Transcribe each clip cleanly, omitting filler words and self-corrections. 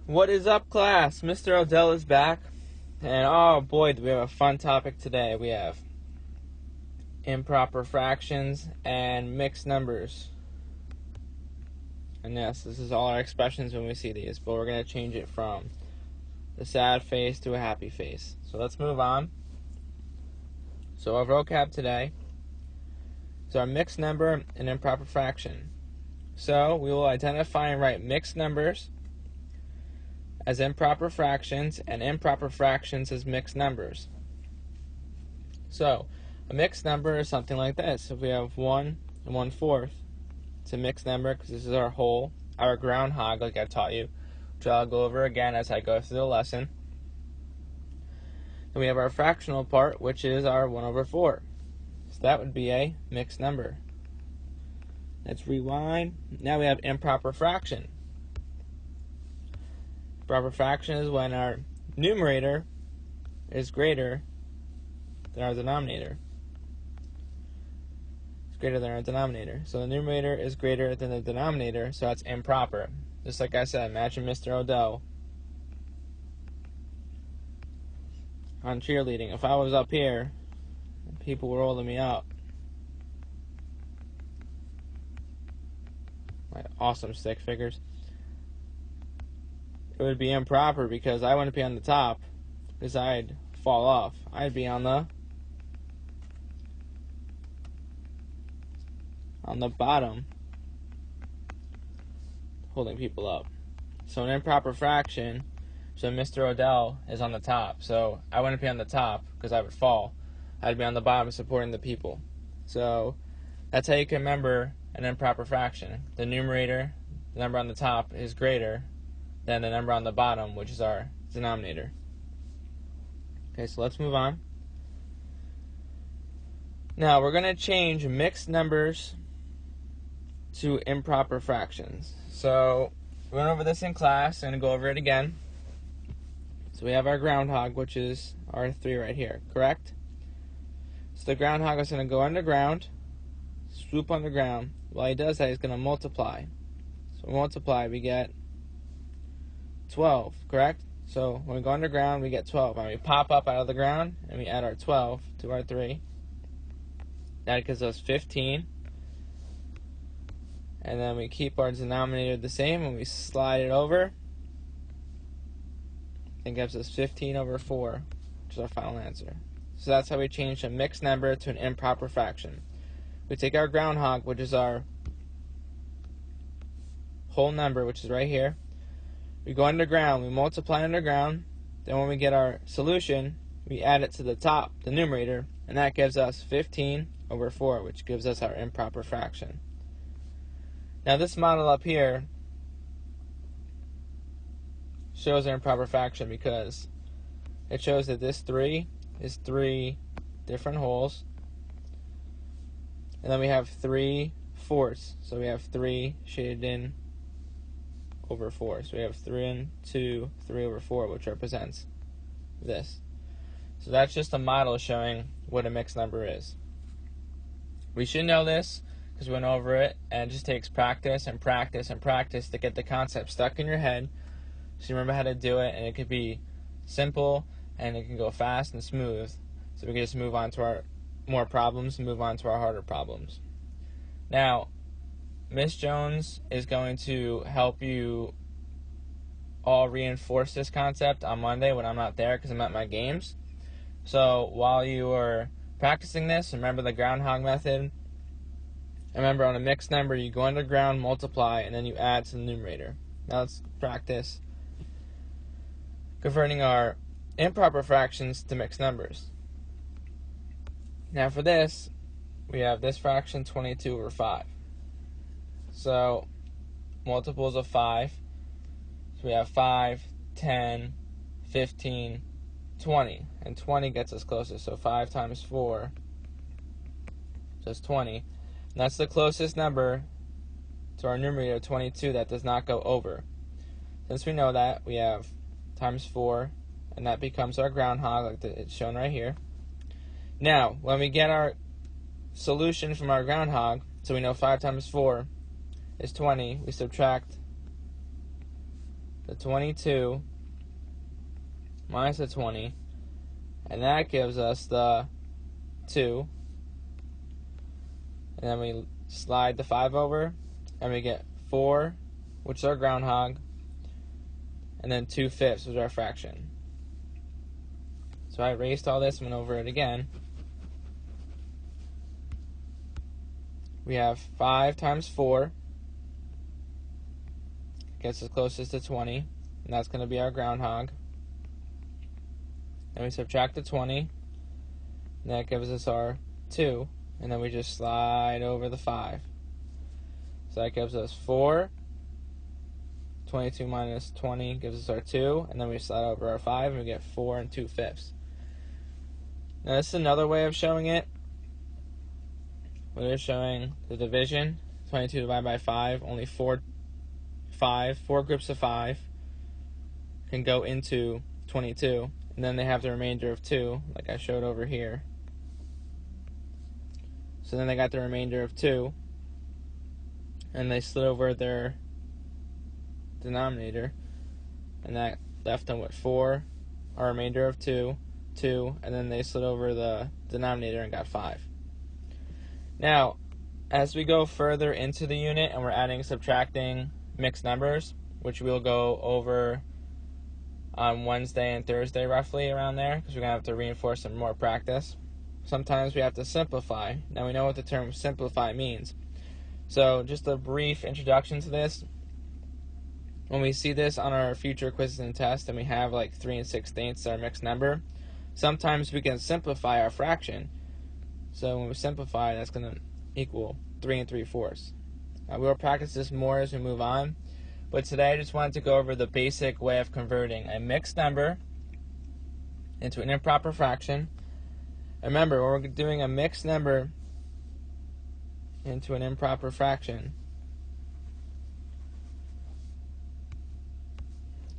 What is up, class? Mr. Odell is back, and oh boy, do we have a fun topic today. We have improper fractions and mixed numbers. And yes, this is all our expressions when we see these, but we're going to change it from the sad face to a happy face. So let's move on. So our vocab today is our mixed number and improper fraction. So we will identify and write mixed numbers as improper fractions and improper fractions as mixed numbers. So a mixed number is something like this. If we have 1 and 1/4, it's a mixed number because this is our whole, our groundhog, like I taught you, which I'll go over again as I go through the lesson. Then we have our fractional part, which is our 1/4. So that would be a mixed number. Let's rewind. Now we have improper fraction. Improper fraction is when our numerator is greater than our denominator. It's greater than our denominator. So the numerator is greater than the denominator, so that's improper. Just like I said, imagine Mr. Odell on cheerleading. If I was up here and people were holding me up, my awesome stick figures, it would be improper because I wouldn't be on the top because I'd fall off. I'd be on the bottom holding people up. So an improper fraction, so Mr. Odell is on the top. So I wouldn't be on the top because I would fall. I'd be on the bottom supporting the people. So that's how you can remember an improper fraction. The numerator, the number on the top, is greater than the number on the bottom, which is our denominator. Okay, so let's move on. Now we're going to change mixed numbers to improper fractions. So we went over this in class. I'm going to go over it again. So we have our groundhog, which is our 3 right here, correct? So the groundhog is going to go underground, swoop on the ground. While he does that, he's going to multiply. So multiply, we get 12, correct? So when we go underground, we get 12. And we pop up out of the ground, and we add our 12 to our 3. That gives us 15. And then we keep our denominator the same, and we slide it over. It gives us 15/4, which is our final answer. So that's how we change a mixed number to an improper fraction. We take our groundhog, which is our whole number, which is right here. We go underground, we multiply underground, then when we get our solution, we add it to the top, the numerator, and that gives us 15/4, which gives us our improper fraction. Now this model up here shows our improper fraction because it shows that this 3 is 3 different wholes, and then we have 3/4, so we have 3 shaded in over 4. So we have 3 and 2, 3/4, which represents this. So that's just a model showing what a mixed number is. We should know this because we went over it, and it just takes practice and practice and practice to get the concept stuck in your head so you remember how to do it, and it could be simple and it can go fast and smooth. So we can just move on to our more problems and move on to our harder problems. Now, Miss Jones is going to help you all reinforce this concept on Monday when I'm not there because I'm at my games. So while you are practicing this, remember the groundhog method. Remember, on a mixed number, you go underground, multiply, and then you add to the numerator. Now let's practice converting our improper fractions to mixed numbers. Now for this, we have this fraction 22/5. So multiples of 5. So we have 5, 10, 15, 20. And 20 gets us closer. So 5 times 4 is 20. And that's the closest number to our numerator, 22, that does not go over. Since we know that, we have times 4, and that becomes our groundhog, like it's shown right here. Now, when we get our solution from our groundhog, so we know 5 times 4 is 20, we subtract the 22 minus the 20, and that gives us the 2. And then we slide the 5 over, and we get 4, which is our groundhog, and then 2/5, which is our fraction. So I erased all this and went over it again. We have 5 times 4, gets us closest to 20, and that's going to be our groundhog. Then we subtract the 20, and that gives us our 2, and then we just slide over the 5. So that gives us 4. 22 minus 20 gives us our 2, and then we slide over our 5, and we get 4 2/5. Now this is another way of showing it. We're showing the division. 22 divided by 5, only 4 groups of 5 can go into 22, and then they have the remainder of 2, like I showed over here. So then they got the remainder of 2, and they slid over their denominator, and that left them with 4, our remainder of 2, and then they slid over the denominator and got 5. Now, as we go further into the unit and we're adding and subtracting mixed numbers, which we'll go over on Wednesday and Thursday roughly around there, because we're going to have to reinforce some more practice. Sometimes we have to simplify. Now we know what the term simplify means. So just a brief introduction to this. When we see this on our future quizzes and tests and we have like 3 6/8 our mixed number, sometimes we can simplify our fraction. So when we simplify, that's going to equal 3 3/4. We'll practice this more as we move on, but today I just wanted to go over the basic way of converting a mixed number into an improper fraction. Remember, when we're doing a mixed number into an improper fraction,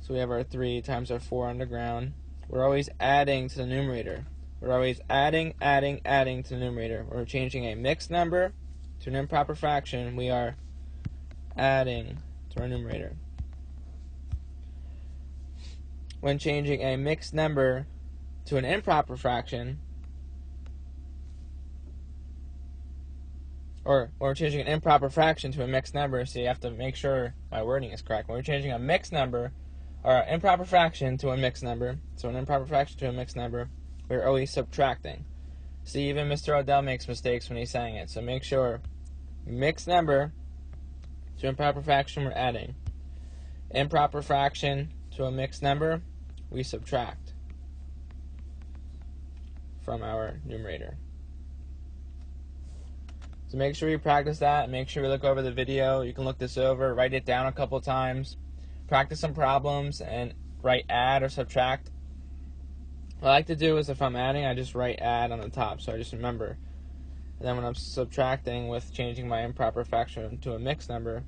so we have our 3 times our 4 on the ground. We're always adding to the numerator. We're always adding to the numerator. When we're changing a mixed number to an improper fraction, we are adding to our numerator. When changing a mixed number to an improper fraction, or we're changing an improper fraction to a mixed number, so you have to make sure my wording is correct. When we're changing a mixed number, or an improper fraction to a mixed number, so an improper fraction to a mixed number, we're always subtracting. See, even Mr. Odell makes mistakes when he's saying it, so make sure mixed number to improper fraction, we're adding. Improper fraction to a mixed number, we subtract from our numerator. So make sure you practice that, and make sure you look over the video. You can look this over, write it down a couple times, practice some problems, and write add or subtract. What I like to do is, if I'm adding, I just write add on the top, so I just remember. And then when I'm subtracting with changing my improper fraction to a mixed number,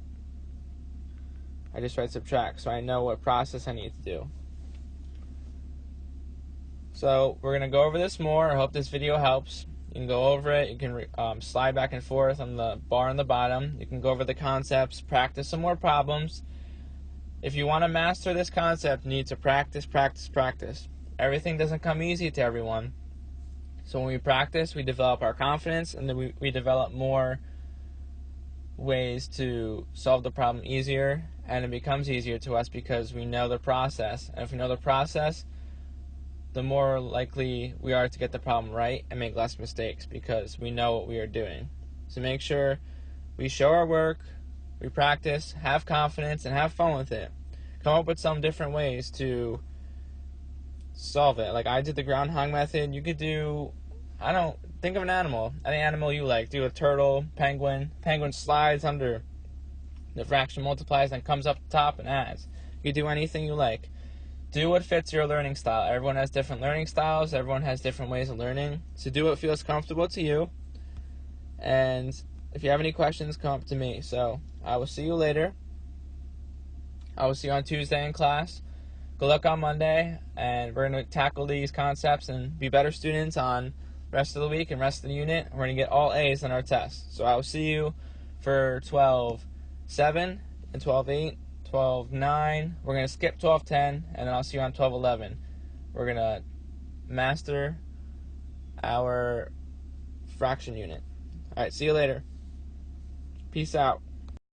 I just write subtract, so I know what process I need to do. So we're going to go over this more. I hope this video helps. You can go over it. You can slide back and forth on the bar on the bottom. You can go over the concepts, practice some more problems. If you want to master this concept, you need to practice. Everything doesn't come easy to everyone. So when we practice, we develop our confidence, and then we develop more ways to solve the problem easier, and it becomes easier to us because we know the process. And if we know the process, the more likely we are to get the problem right and make less mistakes because we know what we are doing. So make sure we show our work, we practice, have confidence, and have fun with it. Come up with some different ways to solve it. Like I did the groundhog method. You could do, think of an animal. Any animal you like. Do a turtle, penguin. Penguin slides under the fraction, multiplies, and comes up the top and adds. You could do anything you like. Do what fits your learning style. Everyone has different learning styles. Everyone has different ways of learning. So do what feels comfortable to you. And if you have any questions, come up to me. So I will see you later. I will see you on Tuesday in class. Good luck on Monday. And we're going to tackle these concepts and be better students on the rest of the week and rest of the unit. We're going to get all A's on our tests. So I will see you for 12-7 and 12-8, 12:9. We're going to skip 12:10, and then I'll see you on 12:11. We're going to master our fraction unit. All right, see you later. Peace out.